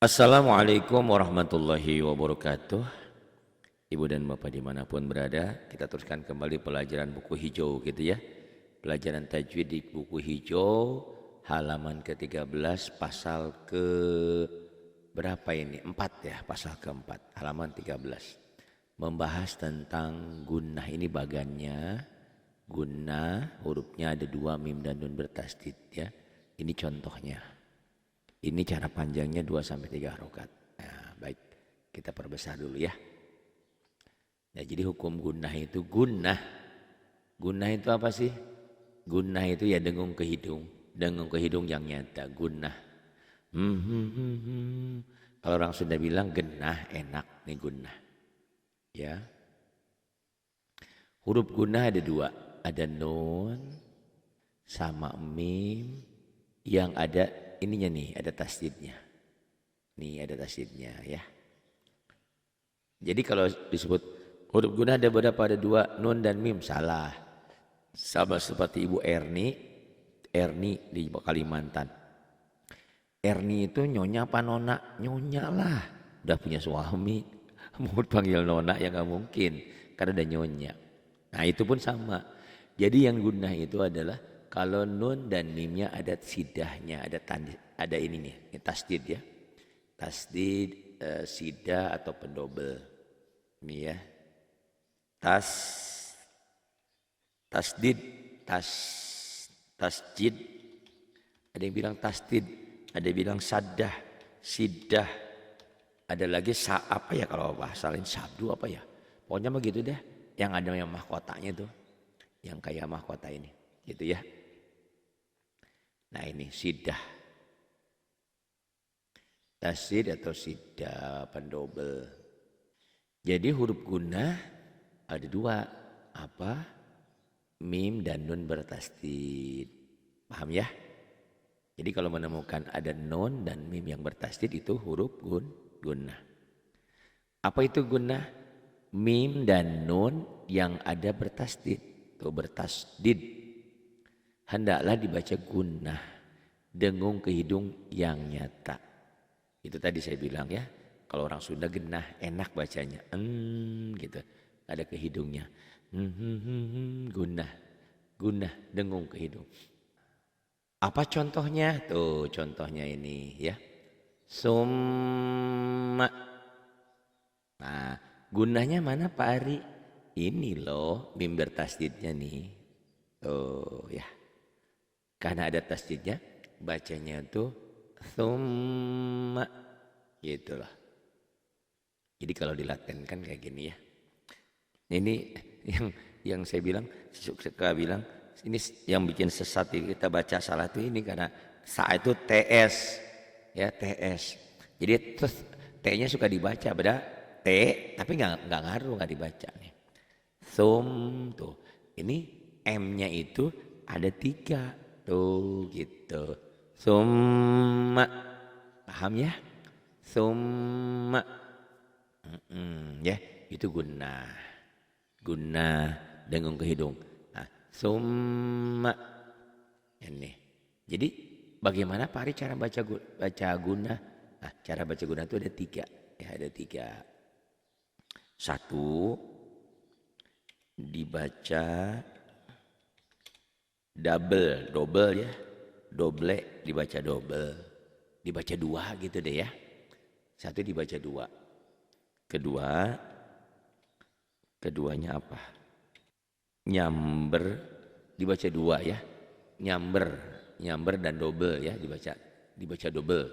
Assalamualaikum warahmatullahi wabarakatuh. Ibu dan bapak dimanapun berada, kita teruskan kembali pelajaran buku hijau gitu ya. Pelajaran tajwid di buku hijau halaman ke-13 pasal ke berapa ini? 4 ya, pasal ke-4 halaman 13. Membahas tentang gunnah, ini bagannya. Gunnah hurufnya ada 2 mim dan nun bertasdid ya. Ini contohnya. Ini cara panjangnya 2 sampai 3 harokat. Nah, baik. Kita perbesar dulu ya. Nah, jadi hukum gunnah itu gunnah. Gunnah itu apa sih? Gunnah itu ya dengung ke hidung. Dengung ke hidung yang nyata. Gunnah. Kalau orang sudah bilang genah, enak nih gunnah. Ya. Huruf gunnah ada 2. Ada nun sama mim yang ada ininya nih, ada tasdidnya. Nih ada tasdidnya ya. Jadi kalau disebut huruf gunnah ada berapa? Ada 2, nun dan mim. Salah. Sama seperti Ibu Erni di Kalimantan. Erni itu nyonya apa nona? Nyonya lah. Udah punya suami. Mau panggil nona ya gak mungkin. Karena ada nyonya. Nah itu pun sama. Jadi yang gunnah itu adalah kalau nun dan mimnya ada sidahnya, ada ininya, ini tasdid ya. Tasdid, sidah atau pendobel. Ini ya. Tasdid, tasjid. Ada yang bilang tasdid, ada yang bilang saddah, sidah. Ada lagi apa ya kalau bahasa lain sabdu apa ya. Pokoknya begitu deh. Yang ada yang mahkotanya tuh. Yang kayak mahkota ini. Gitu ya. Nah ini sidah. Tasdid atau sidah pendobel. Jadi huruf gunnah ada 2. Apa? Mim dan nun bertasdid. Paham ya? Jadi kalau menemukan ada nun dan mim yang bertasdid itu huruf gunnah. Apa itu gunnah? Mim dan nun yang ada bertasdid atau bertasdid. Hendaklah dibaca gunnah. Dengung ke hidung yang nyata. Itu tadi saya bilang ya. Kalau orang Sunda genah, enak bacanya. Gitu. Ada ke hidungnya. Gunnah. Gunnah, dengung ke hidung. Apa contohnya? Tuh contohnya ini ya. Summa. Nah, gunnahnya mana Pak Ari? Ini loh mim bertasdidnya nih. Tuh ya. Karena ada tasdidnya, bacanya tuh summa. Gitu loh. Jadi kalau dilatenkan kayak gini ya. Ini yang saya bilang, suka bilang, ini yang bikin sesat kita baca salah tuh ini karena sa itu TS. Ya TS. Jadi terus T-nya suka dibaca, beda T tapi nggak ngaruh, nggak dibaca nih. Sum tuh. Ini M-nya itu ada 3 tuh gitu. Summa. Paham ya? Summa. Ya, itu gunnah. Gunnah dengung ke hidung. Nah, summa. Ini. Jadi bagaimana Pak Ari cara baca gunnah? Nah, cara baca gunnah itu ada 3. Ya, ada 3. 1 dibaca double ya. Doble dibaca double. Dibaca 2 gitu deh ya. 1 dibaca 2. Keduanya apa? Nyamber dibaca 2 ya. Nyamber dan double ya dibaca double.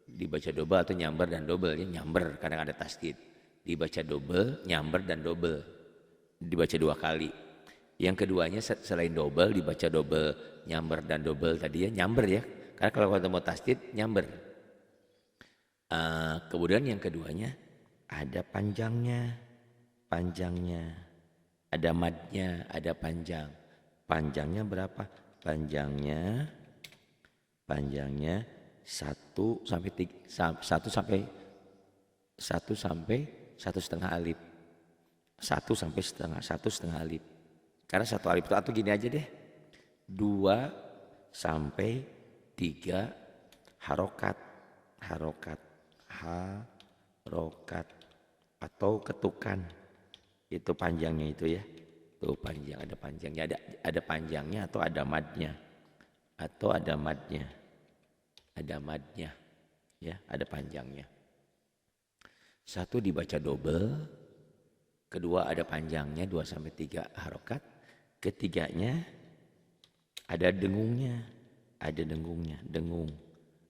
Dibaca double atau nyamber dan double ya. Nyamber kadang ada tasdid. Dibaca double, nyamber dan double. Dibaca 2 kali. Yang keduanya selain double dibaca double, nyamber dan double tadi ya, nyamber ya. Karena kalau ketemu tasdid nyamber. Kemudian yang keduanya ada panjangnya. Ada madnya, ada panjang. Panjangnya berapa? Panjangnya 1 sampai 1,5 alif. 1 sampai 1,5 alif. Karena 1 alif itu atau gini aja deh. 2 sampai 3 harokat. harokat atau ketukan. Itu panjangnya itu ya. Tuh panjang, ada panjangnya, ada panjangnya atau ada madnya. Atau ada madnya. Ada madnya. Ya, ada panjangnya. Satu dibaca double. Kedua ada panjangnya 2 sampai 3 harokat. Ketiganya ada dengungnya. Ada dengungnya, dengung.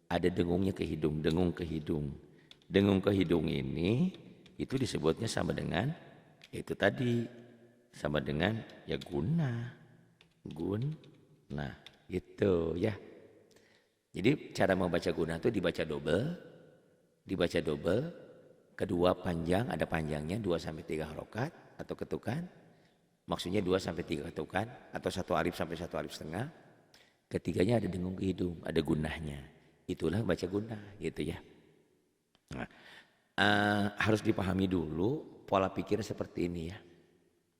Ada dengungnya ke hidung, dengung ke hidung. Dengung ke hidung ini itu disebutnya sama dengan itu tadi, sama dengan ya guna. Nah, itu ya. Jadi cara membaca guna itu dibaca double. Kedua panjang, ada panjangnya 2 sampai 3 harokat atau ketukan. Maksudnya 2 sampai 3 ketukan atau 1 alif sampai 1 alif setengah. Ketiganya ada dengung ke hidung, ada gunahnya. Itulah baca gunah gitu ya. Nah, harus dipahami dulu pola pikir seperti ini ya.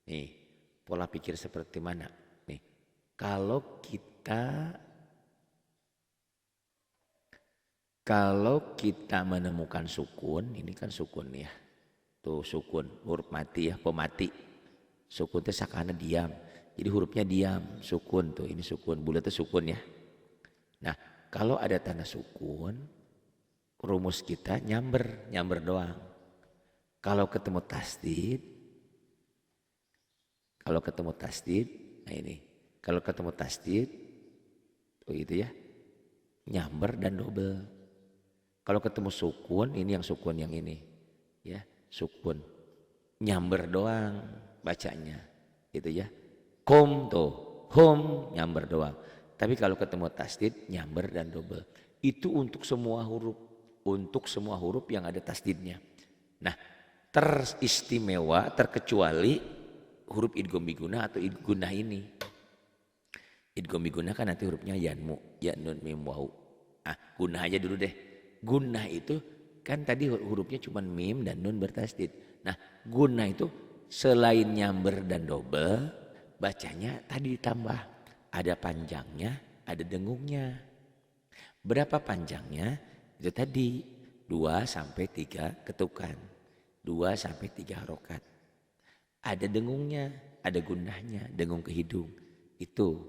Nih, pola pikir seperti mana? Nih, kalau kita menemukan sukun, ini kan sukun ya. Tuh sukun, huruf mati ya, pemati. Sukun itu sakana diam. Jadi hurufnya diam, sukun tuh, ini sukun, bulat itu sukun ya. Nah, kalau ada tanda sukun, rumus kita nyamber doang. Kalau ketemu tasdid, nah ini. Kalau ketemu tasdid, tuh itu ya, nyamber dan double. Kalau ketemu sukun, ini yang sukun yang ini. Ya, sukun. Nyamber doang bacanya. Gitu ya. Home tuh, home nyamber doang. Tapi kalau ketemu tasdid, nyamber dan double. Itu untuk semua huruf. Untuk semua huruf yang ada tasdidnya. Nah, teristimewa, terkecuali huruf idgham biguna atau idgunah ini. Idgham biguna kan nanti hurufnya yanmu, ya nun mim waw. Gunah aja dulu deh. Gunah itu kan tadi hurufnya cuma mim dan nun bertasdid. Nah, gunah itu selain nyamber dan double, bacanya tadi ditambah. Ada panjangnya, ada dengungnya. Berapa panjangnya? Itu tadi 2 sampai 3 ketukan. 2 sampai 3 harokat. Ada dengungnya, ada gunahnya, dengung ke hidung. Itu.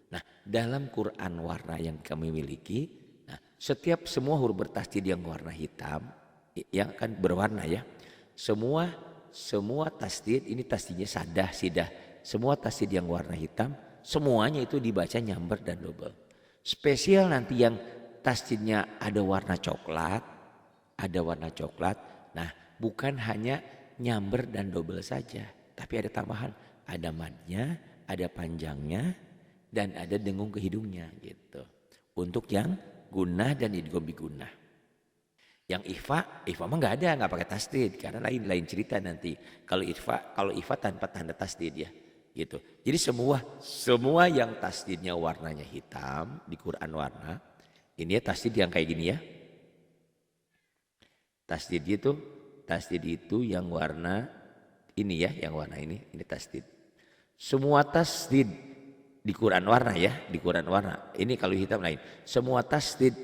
Nah, dalam Quran warna yang kami miliki, nah, setiap semua huruf bertasdid yang warna hitam, yang kan berwarna ya. Semua tasdid, ini tasdidnya sadah, sidah. Semua tasdid yang warna hitam, semuanya itu dibaca nyamber dan double. Spesial nanti yang tasdidnya ada warna coklat. Nah, bukan hanya nyamber dan double saja, tapi ada tambahan, ada madnya, ada panjangnya, dan ada dengung ke hidungnya gitu. Untuk yang gunah dan idgham bigunah. Yang ikhfa mah nggak pakai tasdid karena lain cerita nanti. Kalau ikhfa tanpa tanda tasdid ya, gitu. Jadi semua yang tasdidnya warnanya hitam di Quran warna, ini ya tasdid yang kayak gini ya. Tasdid itu yang warna ini ya, yang warna ini tasdid. Semua tasdid di Quran warna ya, di Quran warna. Ini kalau hitam lain. Semua tasdid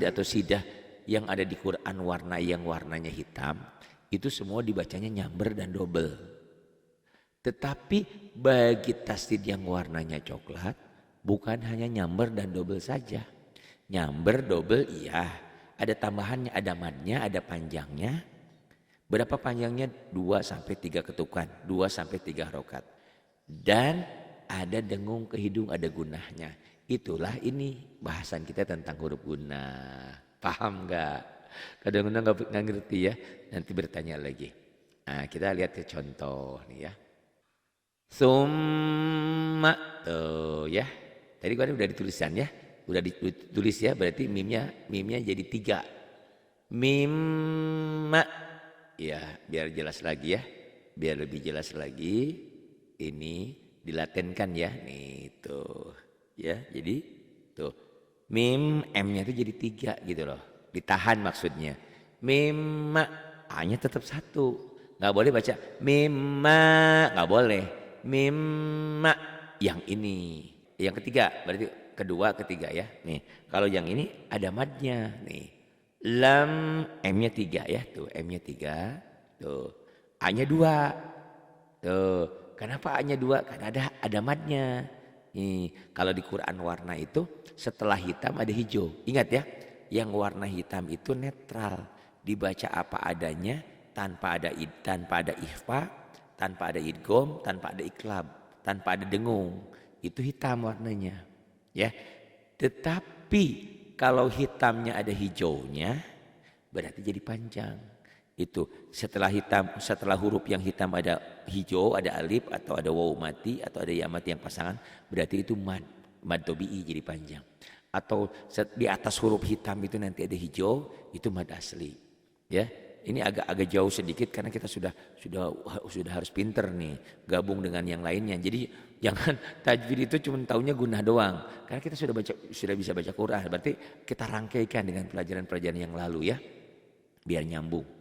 atau sidah yang ada di Quran warna yang warnanya hitam, itu semua dibacanya nyamber dan double. Tetapi bagi tasdid yang warnanya coklat, bukan hanya nyamber dan double saja. Nyamber, double iya. Ada tambahannya, ada madnya, ada panjangnya. Berapa panjangnya? 2 sampai 3 ketukan, 2 sampai 3 harokat. Dan ada dengung ke hidung, ada gunahnya. Itulah ini bahasan kita tentang huruf gunah. Paham nggak? Kadang-kadang nggak ngerti ya. Nanti bertanya lagi. Nah, kita lihat ke contoh nih ya. Summa tuh ya. Tadi kan udah ditulisan ya. Udah ditulis ya, berarti mimnya jadi 3. Mimma. Ya, biar jelas lagi ya. Biar lebih jelas lagi. Ini dilatenkan ya. Nih tuh. Ya, jadi tuh. Mim, M-nya itu jadi 3 gitu loh. Ditahan maksudnya. Mimma, A-nya tetap 1. Nggak boleh baca mimma, nggak boleh. Mimma, yang ini. Yang ketiga, berarti kedua, ketiga ya. Nih, kalau yang ini ada madnya. Nih, Lam, M-nya 3 ya. Tuh, M-nya 3. Tuh, A-nya 2. Tuh, kenapa A-nya 2? Karena ada madnya. Nih, kalau di Quran warna itu setelah hitam ada hijau. Ingat ya, yang warna hitam itu netral. Dibaca apa adanya, tanpa ada ikhfa, tanpa ada idgham, tanpa ada iklab, tanpa ada dengung. Itu hitam warnanya. Ya. Tetapi kalau hitamnya ada hijaunya, berarti jadi panjang. Itu setelah huruf yang hitam ada hijau, ada alif atau ada waw mati atau ada ya mati yang pasangan, berarti itu mad tobi'i jadi panjang. Atau di atas huruf hitam itu nanti ada hijau, itu mad asli. Ya, ini agak jauh sedikit karena kita sudah harus pinter nih gabung dengan yang lainnya. Jadi jangan tajwid itu cuma taunya gunah doang. Karena kita sudah bisa baca Quran, berarti kita rangkaikan dengan pelajaran-pelajaran yang lalu ya, biar nyambung.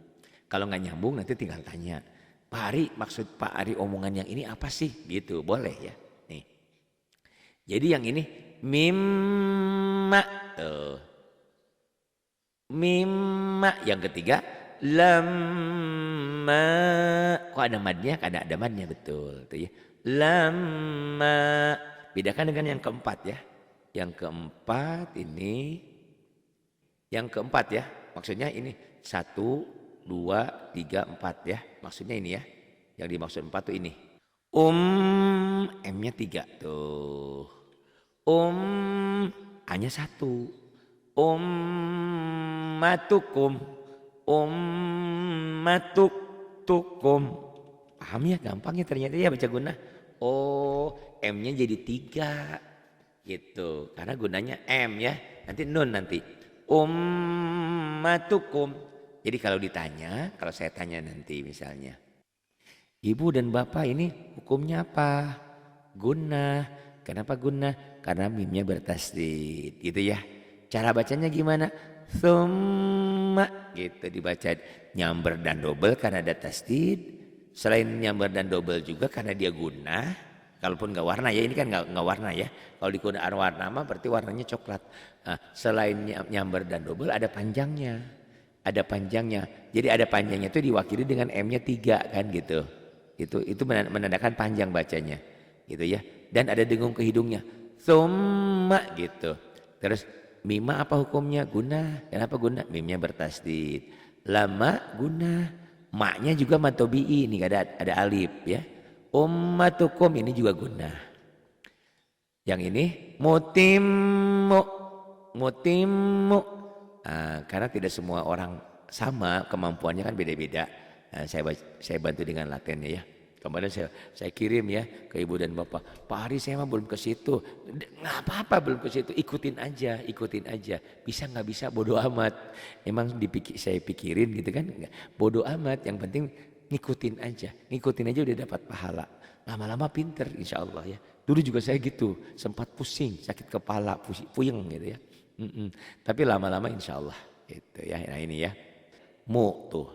Kalau nggak nyambung nanti tinggal tanya, Pak Ari, maksud Pak Ari omongan yang ini apa sih? Gitu, boleh ya. Nih. Jadi yang ini mimma. Mimma. Yang ketiga lamma. Kok ada madnya? Karena ada madnya, betul. Tuh ya. Lamma. Bedakan dengan yang keempat ya. Yang keempat ini. Yang keempat ya. Maksudnya ini 1, 2, 3, 4 ya. Maksudnya ini ya. Yang dimaksud 4 tuh ini. M-nya 3 tuh. A-nya 1. Ummatukum. Ummatukum. Paham ya, gampangnya ternyata ya baca gunah. Oh, M-nya jadi 3. Gitu. Karena gunanya M ya. Nanti nun nanti. Ummatukum. Jadi kalau ditanya, kalau saya tanya nanti misalnya, Ibu dan Bapak ini hukumnya apa? Gunnah. Kenapa gunnah? Karena mimnya bertasdid, gitu ya. Cara bacanya gimana? Summa, gitu dibaca nyamber dan double karena ada tasdid. Selain nyamber dan double juga karena dia gunnah. Kalaupun nggak warna ya, ini kan nggak warna ya. Kalau di Quran warna mah berarti warnanya coklat. Nah, selain nyamber dan double ada panjangnya. Ada panjangnya. Jadi ada panjangnya itu diwakili dengan M-nya 3 kan gitu. Itu menandakan panjang bacanya. Gitu ya. Dan ada dengung ke hidungnya. Summa gitu. Terus mima apa hukumnya? Gunnah. Kenapa gunnah? Mimnya bertasdid. Lama gunnah. Maknya juga matobi'i. Ini ada alif ya. Ummatukum ini juga gunnah. Yang ini mutimmu. Mutimmu. Karena tidak semua orang sama, kemampuannya kan beda-beda. Saya bantu dengan latennya ya. Kemarin saya kirim ya ke ibu dan bapak. Pak Ari saya mah belum ke situ. Nggak apa-apa belum ke situ. Ikutin aja. Bisa nggak bisa bodoh amat. Emang saya pikirin gitu kan. Bodoh amat. Yang penting ngikutin aja. Ngikutin aja udah dapat pahala. Lama-lama pinter insya Allah ya. Dulu juga saya gitu. Sempat pusing, sakit kepala, puyeng gitu ya. Tapi lama-lama insya Allah itu ya. Nah ini ya tuh.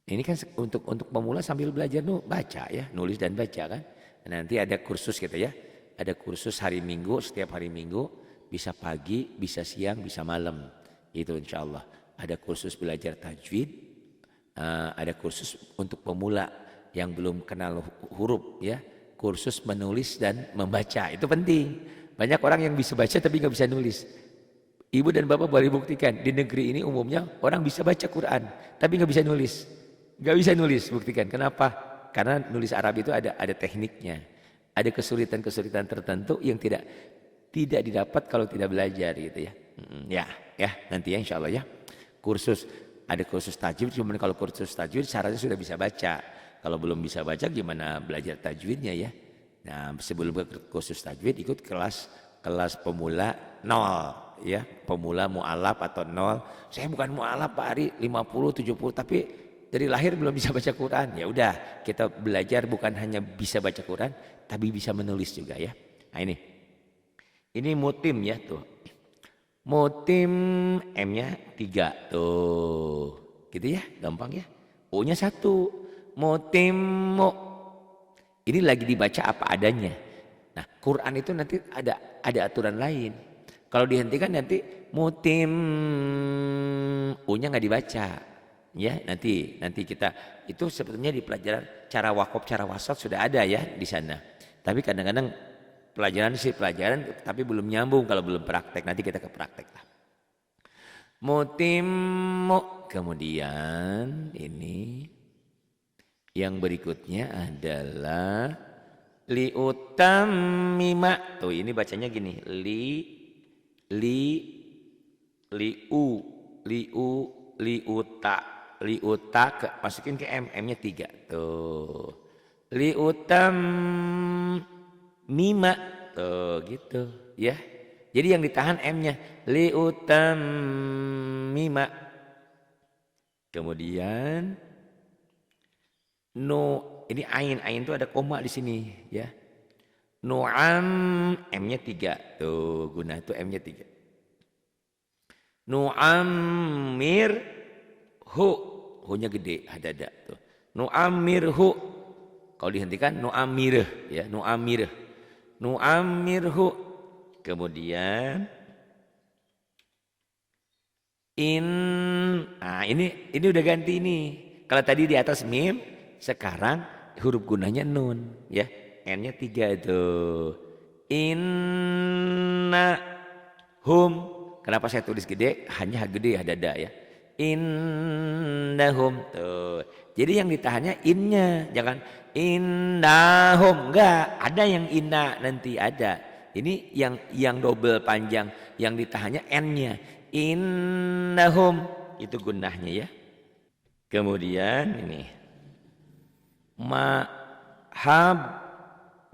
Ini kan untuk pemula sambil belajar baca ya, nulis dan baca kan. Nanti ada kursus gitu ya. Ada kursus hari Minggu, setiap hari Minggu bisa pagi, bisa siang, bisa malam. Itu insya Allah. Ada kursus belajar tajwid, ada kursus untuk pemula yang belum kenal huruf ya. Kursus menulis dan membaca itu penting. Banyak orang yang bisa baca tapi nggak bisa nulis. Ibu dan bapak boleh buktikan di negeri ini umumnya orang bisa baca Quran tapi nggak bisa nulis. Nggak bisa nulis, buktikan. Kenapa? Karena nulis Arab itu ada tekniknya. Ada kesulitan-kesulitan tertentu yang tidak didapat kalau tidak belajar gitu ya. Ya nanti ya insya Allah ya. Ada kursus tajwid, cuman kalau kursus tajwid syaratnya sudah bisa baca. Kalau belum bisa baca gimana belajar tajwidnya ya. Nah sebelum kursus tajwid ikut kelas pemula 0 ya. Pemula mu'alaf atau 0. Saya bukan mu'alaf Pak Ari 50, 70 tapi dari lahir belum bisa baca Quran. Ya udah kita belajar bukan hanya bisa baca Quran tapi bisa menulis juga ya. Nah ini mutim ya tuh. Mutim M-nya 3 tuh. Gitu ya gampang ya. O-nya 1. Mutimmu. Ini lagi dibaca apa adanya. Nah, Quran itu nanti ada aturan lain. Kalau dihentikan nanti Mutim, U-nya nggak dibaca. Ya, nanti kita itu sebetulnya di pelajaran cara wakof, cara wasat sudah ada ya di sana. Tapi kadang-kadang pelajaran tapi belum nyambung kalau belum praktek. Nanti kita ke praktek lah. Mutimmu. Kemudian ini yang berikutnya adalah liutammima. Tuh ini bacanya gini. Liu, liuta. Liuta masukin ke M-nya 3. Tuh. Liutammima. Tuh gitu ya. Jadi yang ditahan M-nya. Liutammima. Kemudian ini ain itu ada koma di sini ya. Nu'am M-nya 3. Tuh, guna itu M-nya 3. Nu'ammir hu. Hu-nya gede, ada tuh. Nu'ammirhu. Kalau dihentikan nu'ammirh ya, nu'ammirh. Nu'ammirhu. Kemudian ini udah ganti nih. Kalau tadi di atas mim, sekarang huruf gunanya nun ya. N-nya 3 itu. Inna hum. Kenapa saya tulis gede? Hanya gede dada ya. Innahum tuh. Jadi yang ditahannya innya, jangan innahum. Enggak, ada yang inna nanti ada. Ini yang double panjang, yang ditahannya N-nya. Innahum itu gunnahnya ya. Kemudian ini mahab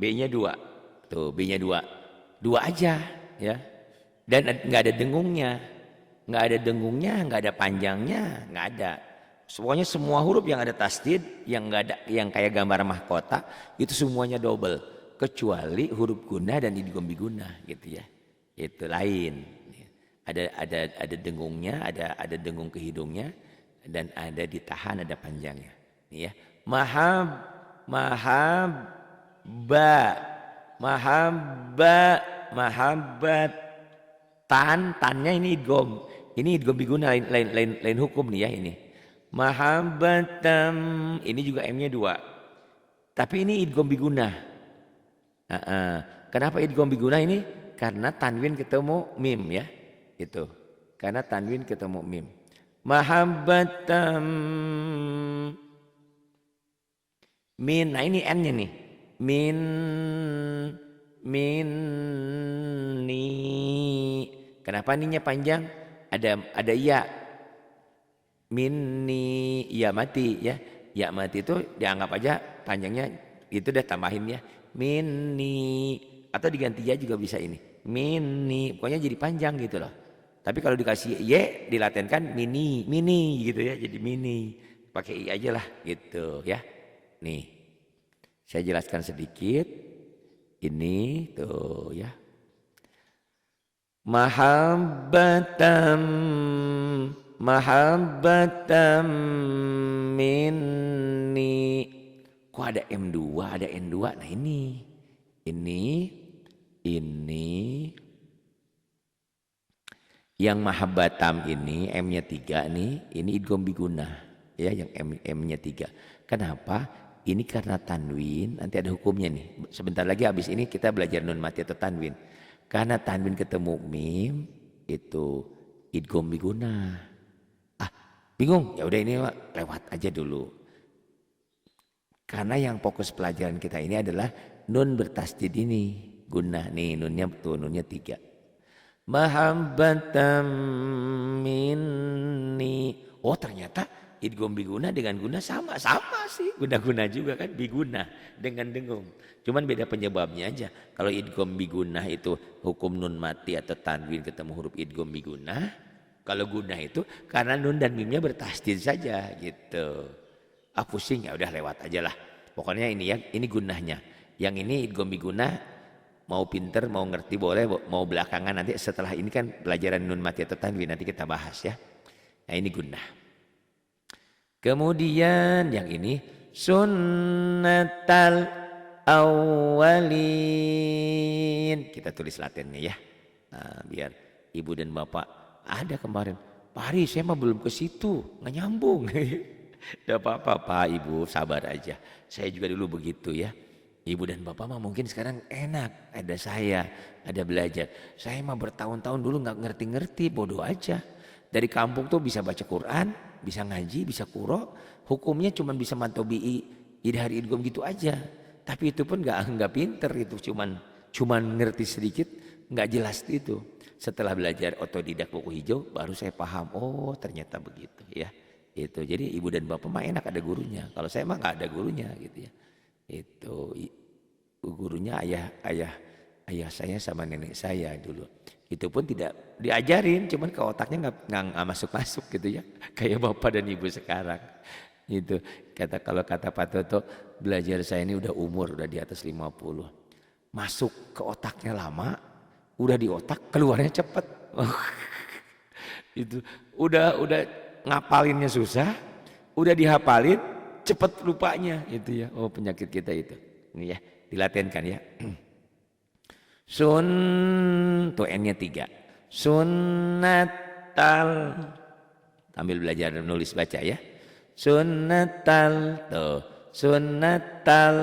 B-nya 2. Tuh B-nya 2. 2 aja ya. Dan enggak ada dengungnya. Enggak ada dengungnya, enggak ada panjangnya, enggak ada. Pokoknya semua huruf yang ada tasdid, yang enggak ada yang kayak gambar mahkota, itu semuanya double kecuali huruf gunnah dan idgham bigunnah gitu ya. Itu lain. Ada dengungnya, ada dengung ke hidungnya dan ada ditahan, ada panjangnya. Nih ya. Mahabbat. Tannya ini idgham. Ini idgham bigunnah lain hukum nih ya ini. Mahabbatam ini juga M-nya 2. Tapi ini idgham bigunnah. Kenapa idgham bigunnah ini? Karena tanwin ketemu mim ya. Itu. Karena tanwin ketemu mim. Mahabbatam min. Nah ini N-nya nih. Minni. Kenapa ninya panjang? Ada ya. Minni ya mati ya. Ya mati itu dianggap aja panjangnya itu udah tambahin ya. Minni atau diganti ya juga bisa ini. Minni pokoknya jadi panjang gitu loh. Tapi kalau dikasih y dilatenkan mini gitu ya. Jadi mini. Pakai i aja lah gitu ya. Nih. Saya jelaskan sedikit. Ini tuh ya. Mahabbatam minni. Kok ada M2, ada N2? Nah ini yang mahabbatam ini M-nya 3 nih, ini idgham bigunnah ya, yang M-nya 3. Kenapa? Ini karena tanwin, nanti ada hukumnya nih. Sebentar lagi habis ini kita belajar nun mati atau tanwin. Karena tanwin ketemu mim itu idgham bigunnah. Bingung? Ya udah ini lewat aja dulu. Karena yang fokus pelajaran kita ini adalah nun bertasdid ini, gunnah nih, nunnya 3. Mahabbatam minni. Oh ternyata idgham bigunnah dengan gunnah sama sih. Guna juga kan bigunnah dengan dengung. Cuman beda penyebabnya aja. Kalau idgham bigunnah itu hukum nun mati atau tanwin ketemu huruf idgham bigunnah. Kalau gunnah itu karena nun dan mimnya bertasdid saja gitu. Pusing ya udah lewat aja lah. Pokoknya ini ya, ini gunnahnya. Yang ini idgham bigunnah. Mau pinter, mau ngerti boleh, mau belakangan nanti setelah ini kan pelajaran nun mati atau tanwin nanti kita bahas ya. Nah ini gunnah. Kemudian yang ini sunnatal awwalin. Kita tulis latennya ya. Nah, biar ibu dan bapak Ada kemarin. Pak Ari, saya mah belum ke situ, nggak nyambung. Tidak apa-apa Pak, Ibu sabar aja. Saya juga dulu begitu ya. Ibu dan Bapak mah mungkin sekarang enak, ada saya, ada belajar. Saya mah bertahun-tahun dulu nggak ngerti-ngerti, bodoh aja. Dari kampung tuh bisa baca Quran, bisa ngaji, bisa quro. Hukumnya cuma bisa mantobi'i, idhar idgham gitu aja. Tapi itu pun nggak pinter, itu cuman ngerti sedikit, nggak jelas itu. Setelah belajar otodidak buku hijau, baru saya paham. Oh ternyata begitu ya. Itu jadi ibu dan bapak mah enak ada gurunya. Kalau saya mah nggak ada gurunya gitu ya. Itu gurunya ayah saya sama nenek saya dulu. Itu pun tidak diajarin, cuman ke otaknya nggak masuk gitu ya. Kayak bapak dan ibu sekarang. Itu kalau kata Pak Toto, belajar saya ini udah umur udah di atas 50. Masuk ke otaknya lama, udah di otak keluarnya cepet. Itu udah ngapalinnya susah, udah dihafalin cepet lupanya itu ya. Oh penyakit kita itu. Ini ya, dilatenkan ya. Sun tuh N-nya 3. Sunnatal. Sambil belajar nulis baca ya. Sunnatal tuh. Sunnatal.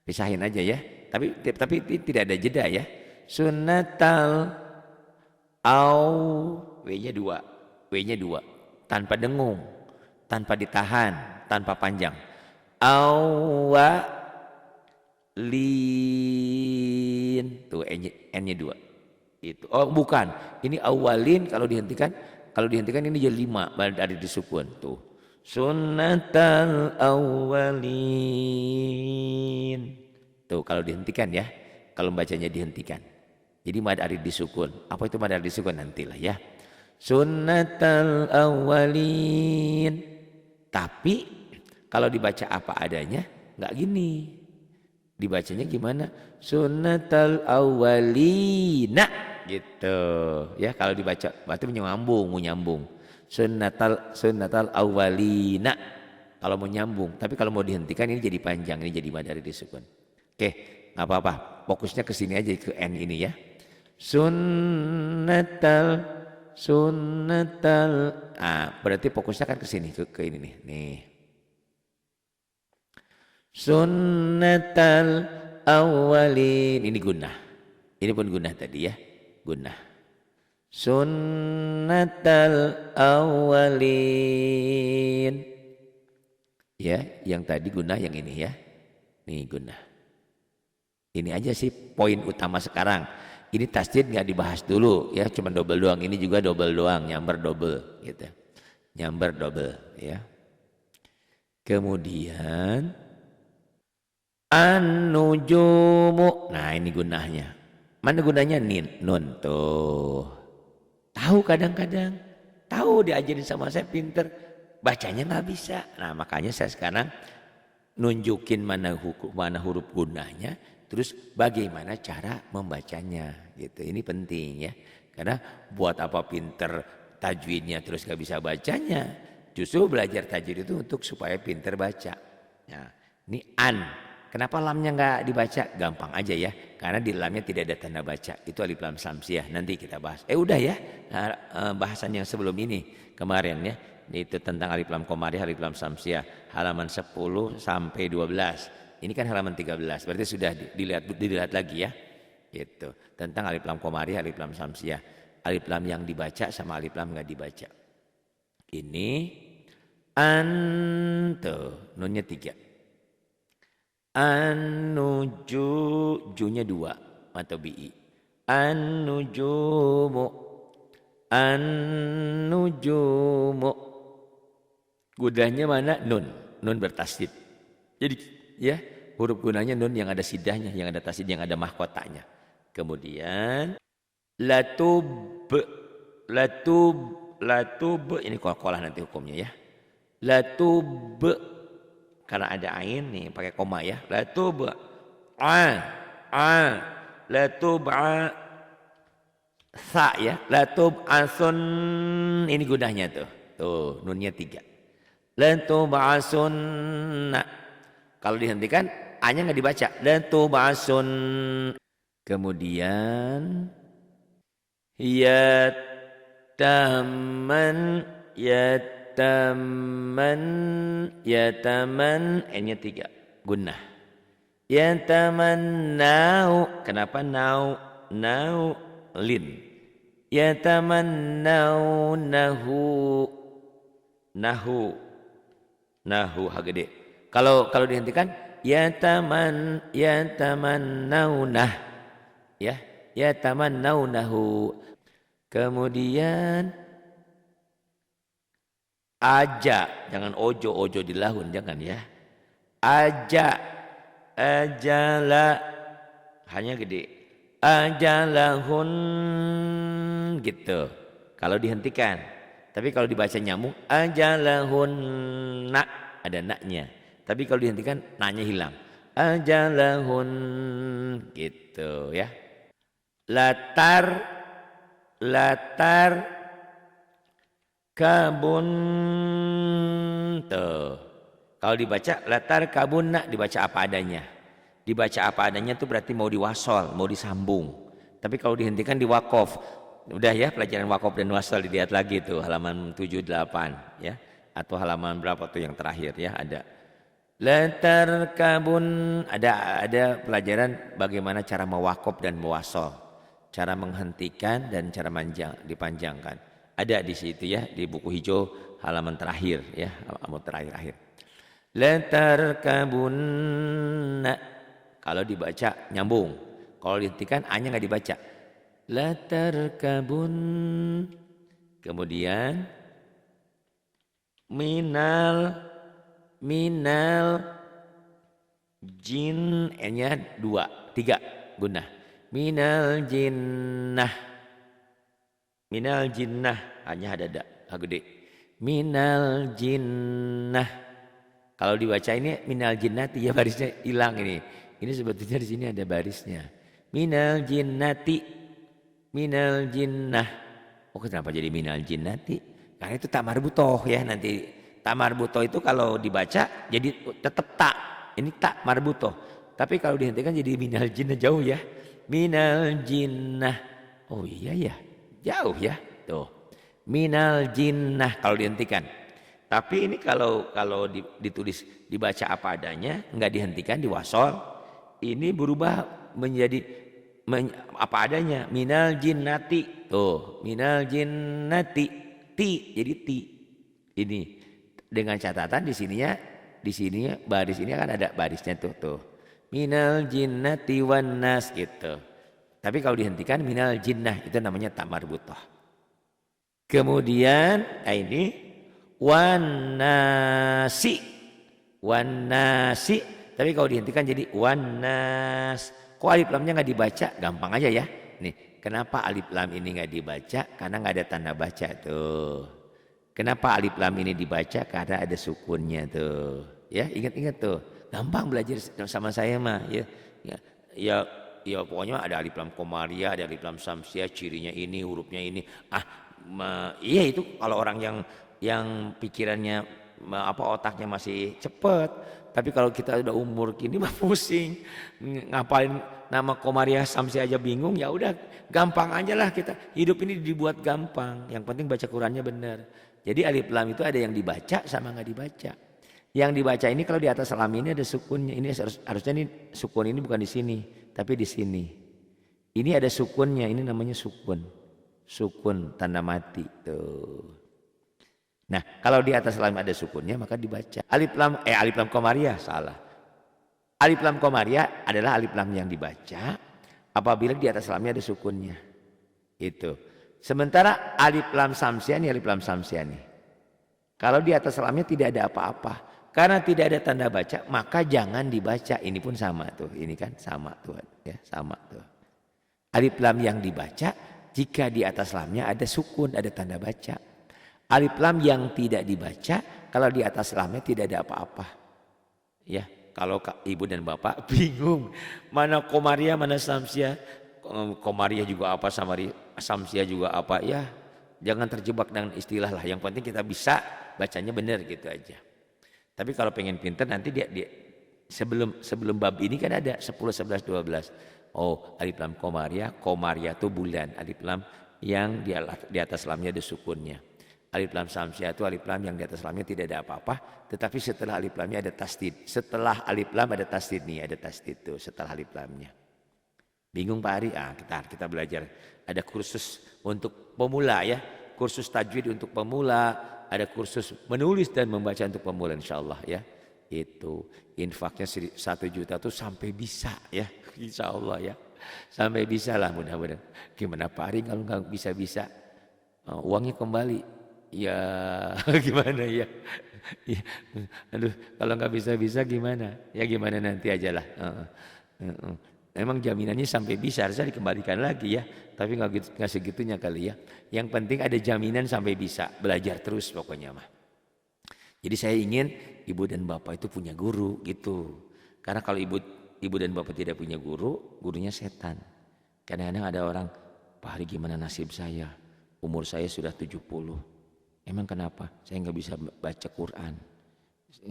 Pisahin aja ya. Tapi tidak ada jeda ya. Sunnatal au W-nya 2. W-nya 2. Tanpa dengung, tanpa ditahan, tanpa panjang. Awalin. Tuh N-nya 2. Itu. Oh bukan. Ini awalin kalau dihentikan ini jadi 5 dari disukun tuh. Sunnatal awalin. Tuh kalau dihentikan ya. Kalau bacanya dihentikan. Jadi mad arid disukun. Apa itu mad arid disukun nantilah ya. Sunnatal awalin. Tapi kalau dibaca apa adanya nggak gini. Dibacanya gimana? Sunnatal awalina gitu. Ya kalau dibaca berarti mau nyambung. Sunnatal awalina. Kalau mau nyambung, tapi kalau mau dihentikan ini jadi panjang, ini jadi mad arid disukun. Oke, nggak apa-apa. Fokusnya ke sini aja ke N ini ya. Sunnatal. Berarti fokusnya kan ke sini ke ini nih. Nih. Sunnatal awalin. Ini gunnah. Ini pun gunnah tadi ya. Gunnah. Sunnatal awalin. Ya, yang tadi gunnah, yang ini ya. Nih gunnah. Ini aja sih poin utama sekarang. Ini tasdid nggak dibahas dulu ya, cuma double doang. Ini juga double doang, nyamber double gitu. Nyamber double ya. Kemudian an-nujumu. Nah, ini gunahnya. Mana gunanya nun tuh. Tahu kadang-kadang. Tahu diajarin sama saya pinter. Bacanya nggak bisa. Nah, makanya saya sekarang nunjukin mana huruf gunahnya. Terus bagaimana cara membacanya gitu. Ini penting ya. Karena buat apa pinter tajwidnya terus gak bisa bacanya. Justru belajar tajwid itu untuk supaya pinter baca. Nah, ini an. Kenapa lamnya gak dibaca? Gampang aja ya. Karena di lamnya tidak ada tanda baca. Itu alif lam samsiah. Nanti kita bahas. Udah ya. Bahasan yang sebelum ini kemarin ya. Itu tentang alif lam komariah, alif lam samsiah. Halaman 10 sampai 12. Ini kan halaman 13, berarti sudah dilihat lagi ya. Gitu. Tentang alif lam komariah, alif lam samsiah. Alif lam yang dibaca sama alif lam enggak dibaca. Ini nunnya 3. An-nuju, junya 2 atau bi. An-nujumu. An-nujumu. Gudahnya mana? Nun bertasdid. Jadi ya, huruf gunanya nun yang ada sidahnya, yang ada tasdid, yang ada mahkotanya. Kemudian latub ini kol-kolah nanti hukumnya ya. Latub karena ada ain nih pakai koma ya. Latub latub sa ya. Latub asun ini gunanya tuh. Tuh nunnya 3. Latub asunna. Kalau dihentikan A-nya nggak dibaca. Latub asun. Kemudian Yataman, yataman, yataman, N-nya 3, gunnah. Yatamannau, kenapa nau? Nau, lin. Yatamannaunahu, nahu, nahu ha gede. Kalau dihentikan yatamannaunah, ya, yatamannaunahu. Kemudian aja, jangan ojo dilahun, jangan ya. Aja, ajala, hanya gede. Ajalahun gitu. Kalau dihentikan. Tapi kalau dibaca nyambung, ajalahun nak, ada naknya. Tapi kalau dihentikan, naknya hilang. Ajalahun gitu ya. Latar, latar kabun tuh. Kalau dibaca latar kabun nak, dibaca apa adanya. Dibaca apa adanya itu berarti mau diwasol, mau disambung. Tapi kalau dihentikan di wakof. Udah ya, pelajaran wakof dan wasol dilihat lagi tuh halaman 78 ya. Atau halaman berapa tuh yang terakhir ya, ada. Latar kabun, ada pelajaran bagaimana cara mewakof dan mewasol. Cara menghentikan dan cara dipanjangkan. Ada di situ ya, di buku hijau halaman terakhir ya, halaman terakhir. Latar kabun, kalau dibaca nyambung. Kalau dihentikan A-nya nggak dibaca. Latar kabun. Kemudian minal jin, N-nya 3 gunnah. Minal jinnah. Minal jinnah, hanya ada gede. Minal jinnah. Kalau dibaca ini minal jinnati ya, barisnya hilang ini. Ini sebetulnya di sini ada barisnya. Minal jinnati, minal jinnah. Oh, kenapa jadi minal jinnati? Karena itu tak marbutoh ya nanti. Tak marbutoh itu kalau dibaca jadi tetap tak. Ini tak marbutoh. Tapi kalau dihentikan jadi minal jinnah, jauh ya. Minal jinnah. Oh iya ya, jauh ya. Tuh. Minal jinnah kalau dihentikan. Tapi ini kalau ditulis dibaca apa adanya, enggak dihentikan diwasol, ini berubah menjadi apa adanya. Minal jinnati. Tuh, minal jinnati. Ti jadi ti. Ini dengan catatan di sininya baris ini akan ada barisnya tuh. Minal jinnati wan nas gitu. Tapi kalau dihentikan minal jinnah, itu namanya tak marbutah. Kemudian ini wan nasi. Wan nasi, tapi kalau dihentikan jadi wan nas. Kok alif lamnya nggak dibaca? Gampang aja ya. Nih, kenapa alif lam ini nggak dibaca? Karena nggak ada tanda baca tuh. Kenapa alif lam ini dibaca? Karena ada sukunnya tuh. Ya, ingat-ingat tuh. Gampang belajar sama saya mah. Ya pokoknya ada alif lam komariah, ada alif lam samsiah, cirinya ini, hurufnya ini. Iya itu kalau orang yang pikirannya otaknya masih cepet. Tapi kalau kita udah umur gini mah pusing. Ngapalin nama komariah samsiah aja bingung, ya udah gampang aja lah kita. Hidup ini dibuat gampang. Yang penting baca Qurannya benar. Jadi alif lam itu ada yang dibaca sama nggak dibaca. Yang dibaca ini kalau di atas lam ini ada sukunnya. Ini harusnya ini sukun ini bukan di sini, tapi di sini. Ini ada sukunnya, ini namanya sukun. Sukun tanda mati tuh. Nah, kalau di atas lam ada sukunnya maka dibaca. Alif lam komariah salah. Alif lam komariah adalah alif lam yang dibaca apabila di atas lamnya ada sukunnya. Itu. Sementara alif lam samsiah nih, alif lam samsiah nih. Kalau di atas lamnya tidak ada apa-apa, karena tidak ada tanda baca, maka jangan dibaca. Ini pun sama tuh, ini kan sama tuh, ya sama tuh. Alif lam yang dibaca jika di atas lamnya ada sukun, ada tanda baca. Alif lam yang tidak dibaca kalau di atas lamnya tidak ada apa-apa. Ya, kalau ibu dan bapak bingung mana komariah mana samsiah. Komariah juga apa, samsiah juga apa, ya jangan terjebak dengan istilah lah. Yang penting kita bisa bacanya benar gitu aja. Tapi kalau pengen pinter nanti dia sebelum bab ini kan ada 10, 11, 12. Oh, alif lam komariah itu bulan. Alif lam yang di atas lamnya ada sukunnya. Alif lam samsiah itu alif lam yang di atas lamnya tidak ada apa-apa, tetapi setelah alif lamnya ada tasdid. Setelah alif lam ada tasdid nih, ada tasdid tuh setelah alif lamnya. Bingung Pak Ari? Kita belajar. Ada kursus untuk pemula ya, kursus tajwid untuk pemula, ada kursus menulis dan membaca untuk pemula insyaallah ya. Itu infaknya 1 juta tuh sampai bisa ya, insyaallah ya. Sampai bisa lah mudah-mudahan. Gimana Pak Ari kalau nggak bisa-bisa? Uangnya kembali. Ya gimana ya? Ya, aduh kalau nggak bisa-bisa gimana? Ya gimana nanti aja lah. Memang jaminannya sampai bisa harusnya dikembalikan lagi ya. Tapi nggak segitunya kali ya. Yang penting ada jaminan sampai bisa. Belajar terus pokoknya mah. Jadi saya ingin ibu dan bapak itu punya guru gitu. Karena kalau ibu dan bapak tidak punya guru, gurunya setan. Kadang-kadang ada orang, Pak Hari gimana nasib saya? Umur saya sudah 70. Emang kenapa? Saya nggak bisa baca Quran.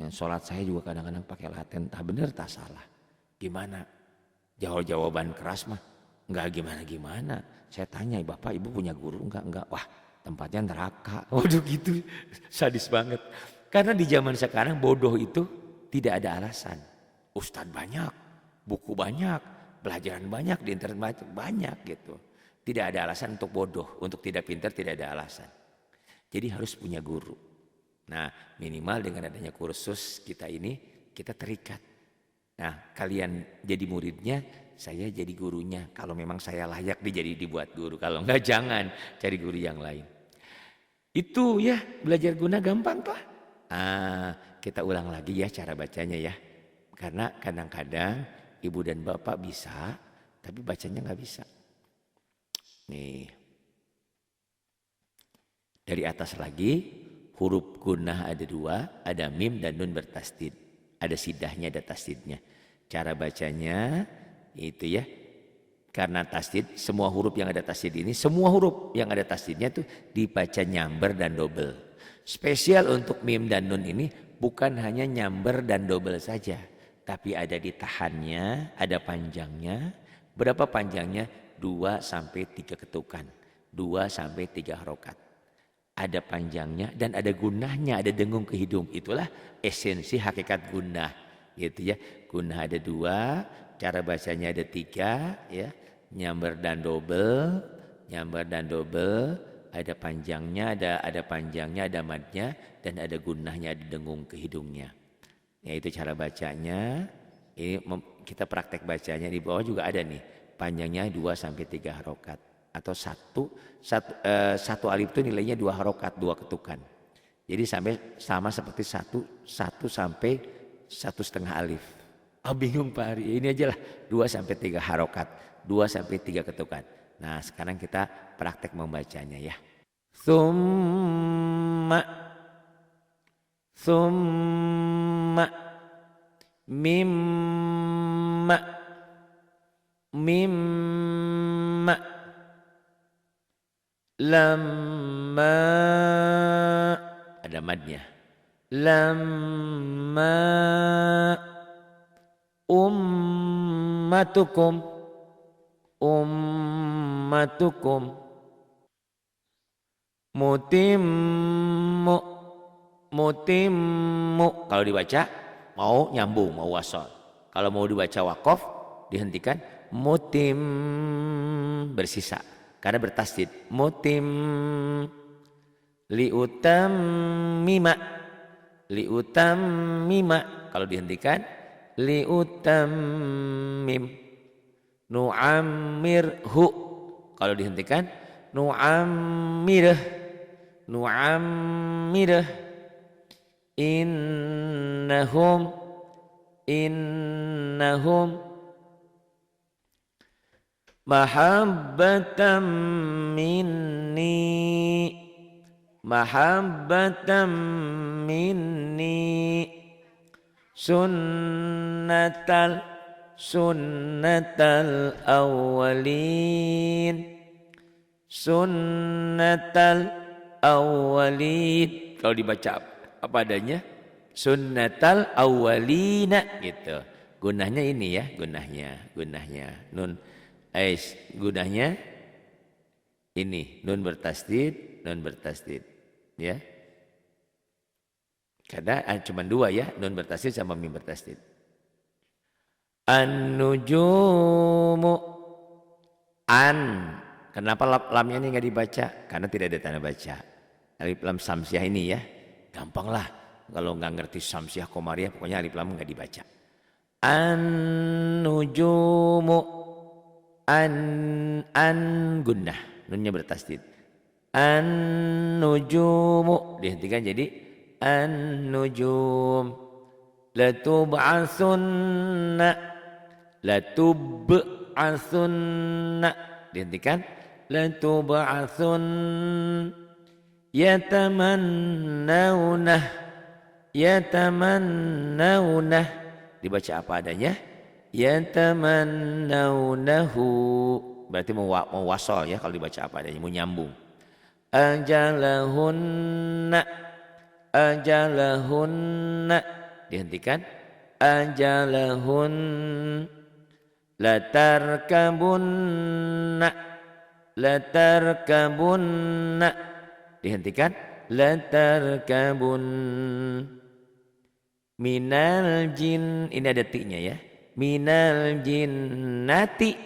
Sholat saya juga kadang-kadang pakai laten. Tak benar tak salah. Gimana? Jawaban keras mah. Nggak gimana-gimana. Saya tanya, Bapak Ibu punya guru? Enggak. Wah tempatnya neraka. Waduh gitu. Sadis banget. Karena di zaman sekarang bodoh itu tidak ada alasan. Ustadz banyak. Buku banyak. Pelajaran banyak. Di internet banyak gitu. Tidak ada alasan untuk bodoh. Untuk tidak pintar tidak ada alasan. Jadi harus punya guru. Nah minimal dengan adanya kursus kita ini kita terikat. Nah kalian jadi muridnya, saya jadi gurunya. Kalau memang saya layak dibuat guru. Kalau enggak jangan cari guru yang lain. Itu ya belajar guna gampang toh. Kita ulang lagi ya cara bacanya ya. Karena kadang-kadang ibu dan bapak bisa tapi bacanya nggak bisa. Nih. Dari atas lagi, huruf gunnah ada 2, ada mim dan nun bertasdid. Ada sidahnya, ada tasdidnya. Cara bacanya itu ya, karena tasdid, semua huruf yang ada tasdid ini, semua huruf yang ada tasdidnya itu dibaca nyamber dan double. Spesial untuk mim dan nun ini bukan hanya nyamber dan double saja, tapi ada ditahannya, ada panjangnya. Berapa panjangnya? 2-3 ketukan, 2-3 harokat. Ada panjangnya dan ada gunnahnya, ada dengung ke hidung. Itulah esensi hakikat gunnah gitu ya. Gunnah ada 2, cara bacanya ada 3 ya. Nyamber dan double, ada panjangnya, ada panjangnya, ada madnya dan ada gunnahnya, ada dengung ke hidungnya. Ya itu cara bacanya. Ini kita praktek bacanya di bawah juga ada nih. Panjangnya 2-3 harokat. Atau satu alif itu nilainya 2 harokat, 2 ketukan. Jadi sama seperti 1 sampai 1,5 alif. Bingung Pak Ari, ini aja lah 2-3 harokat, 2-3 ketukan. Nah sekarang kita praktek membacanya ya. Summa mimma lamma ada madnya. Lamma ummatukum mutimmu. Kalau dibaca mau nyambung, mau wasol. Kalau mau dibaca wakof dihentikan mutim, bersisa karena bertasdid. Mutim liutammima kalau dihentikan liutammim. Nu'ammirhu kalau dihentikan nu'ammirh. Innahum mahabbatan minni sunnatal awwalin. Kalau dibaca apa adanya sunnatal awwalina gitu. Gunahnya ini ya, gunahnya nun gunahnya Ini nun bertasdid, nun bertasdid. Ya. Karena cuma dua ya, nun bertasdid sama mim bertasdid. An-nujumu. An. Kenapa lamnya ini nggak dibaca? Karena tidak ada tanda baca. Alif lam samsiah ini ya. Gampang lah. Kalau nggak ngerti samsiah komariah, pokoknya alif lam nggak dibaca. An-nujumu. An gunnah. Nunnya bertasdid. An-nujumu. Dihentikan jadi an-nujum. Latub'atsunna. Latub'atsunna. Dihentikan. Latub'atsun. Yatamannawna. Yatamannawna. Dibaca apa adanya. Yatamannawnahu. Berarti mau wasol ya kalau dibaca apa adanya. Mau nyambung. Ajalahunna. Ajalahunna. Dihentikan. Ajalahun. Latarkabunna. Latarkabunna. Dihentikan. Latarkabun. Minal jin. Ini ada ti-nya ya. Minal jinnati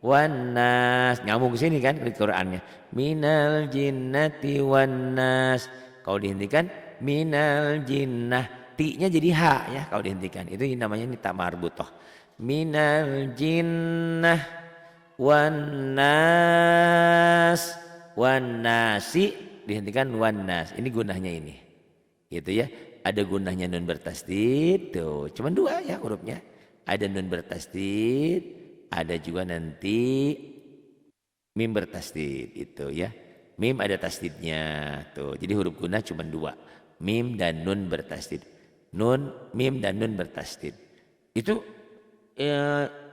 wan nas. Nyambung ke sini kan di Qur'annya. Minal jinnati wan nas. Kalau dihentikan minal jinnah. Ti-nya jadi ha ya kalau dihentikan. Itu namanya ini tak marbutoh. Minal jinnah wan nas. Wan nasi. Dihentikan wan nas. Ini gunahnya ini. Gitu ya. Ada gunahnya nun bertasdid. Tuh. Cuma dua ya hurufnya. Ada nun bertasdid, ada juga nanti mim bertasdid itu ya. Mim ada tasdidnya tuh. Jadi huruf gunah cuma dua, mim dan nun bertasdid. Nun, mim dan nun bertasdid. Itu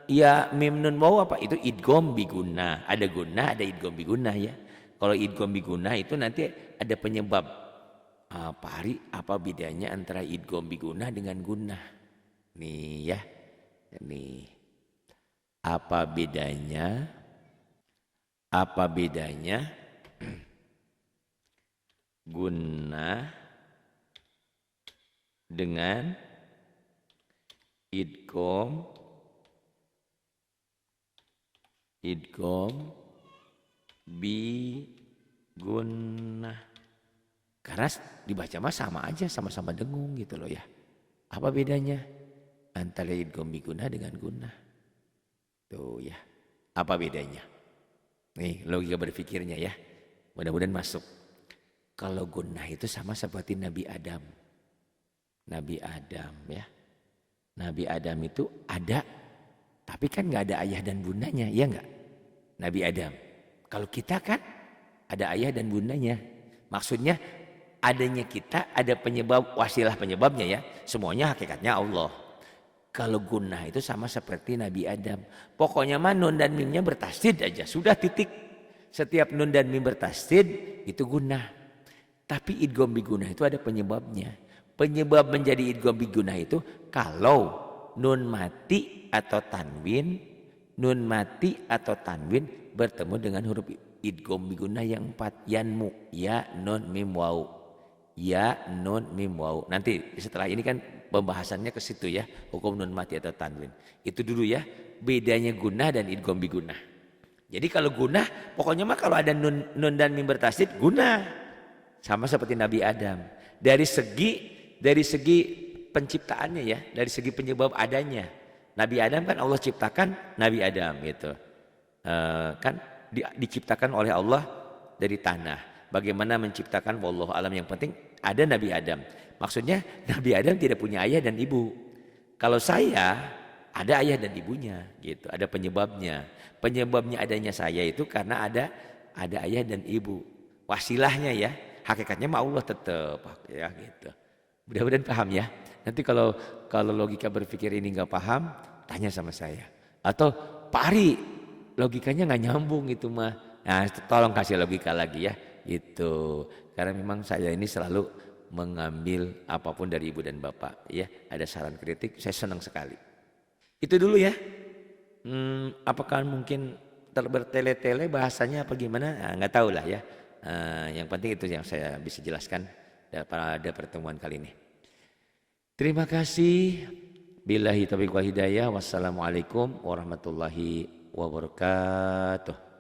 ya mim nun mau apa? Itu idgham bigunnah. Ada gunnah, ada idgham bigunnah ya. Kalau idgham bigunnah itu nanti ada penyebab. Pak Ari, apa bedanya antara idgham bigunnah dengan gunnah? Nih ya. Ini apa bedanya? Apa bedanya gunnah dengan idgham bi gunnah? Karena dibaca mah sama aja, sama-sama dengung gitu loh ya. Apa bedanya antara idgham bi gunnah dengan gunnah? Tuh ya. Apa bedanya? Nih logika berpikirnya ya. Mudah-mudahan masuk. Kalau gunnah itu sama seperti Nabi Adam. Nabi Adam ya. Nabi Adam itu ada, tapi kan nggak ada ayah dan bundanya, ya nggak? Nabi Adam. Kalau kita kan ada ayah dan bundanya. Maksudnya adanya kita ada penyebab, wasilah penyebabnya ya. Semuanya hakikatnya Allah. Kalau gunnah itu sama seperti Nabi Adam. Pokoknya mah nun dan mimnya bertasdid aja. Sudah titik. Setiap nun dan mim bertasdid itu gunnah. Tapi idgham bi gunnah itu ada penyebabnya. Penyebab menjadi idgham bi gunnah itu kalau nun mati atau tanwin. Nun mati atau tanwin bertemu dengan huruf idgham bi gunnah yang 4. Yanmu. Ya, nun, mim, waw. Ya, nun, mim, waw. Nanti setelah ini kan pembahasannya ke situ ya, hukum nun mati atau tanwin. Itu dulu ya, bedanya gunnah dan idgham bi gunnah. Jadi kalau gunnah, pokoknya mah kalau ada nun dan mim bertasdid, gunnah. Sama seperti Nabi Adam. Dari segi penciptaannya ya, dari segi penyebab adanya. Nabi Adam kan Allah ciptakan Nabi Adam gitu. Kan diciptakan oleh Allah dari tanah. Bagaimana menciptakan wallahu alam, yang penting ada Nabi Adam. Maksudnya Nabi Adam tidak punya ayah dan ibu. Kalau saya ada ayah dan ibunya gitu, ada penyebabnya. Penyebabnya adanya saya itu karena ada ayah dan ibu. Wasilahnya ya, hakikatnya mah Allah tetap ya gitu. Mudah-mudahan paham ya. Nanti kalau logika berpikir ini nggak paham, tanya sama saya. Atau Pak Ari, logikanya nggak nyambung itu mah. Nah, tolong kasih logika lagi ya. Itu karena memang saya ini selalu mengambil apapun dari ibu dan bapak ya. Ada saran kritik, saya senang sekali. Itu dulu ya. Apakah mungkin bertele-tele bahasanya apa gimana, nah, nggak tahu lah ya. Yang penting itu yang saya bisa jelaskan pada pertemuan kali ini. Terima kasih. Billahi taufiq wal hidayah. Wassalamualaikum warahmatullahi wabarakatuh.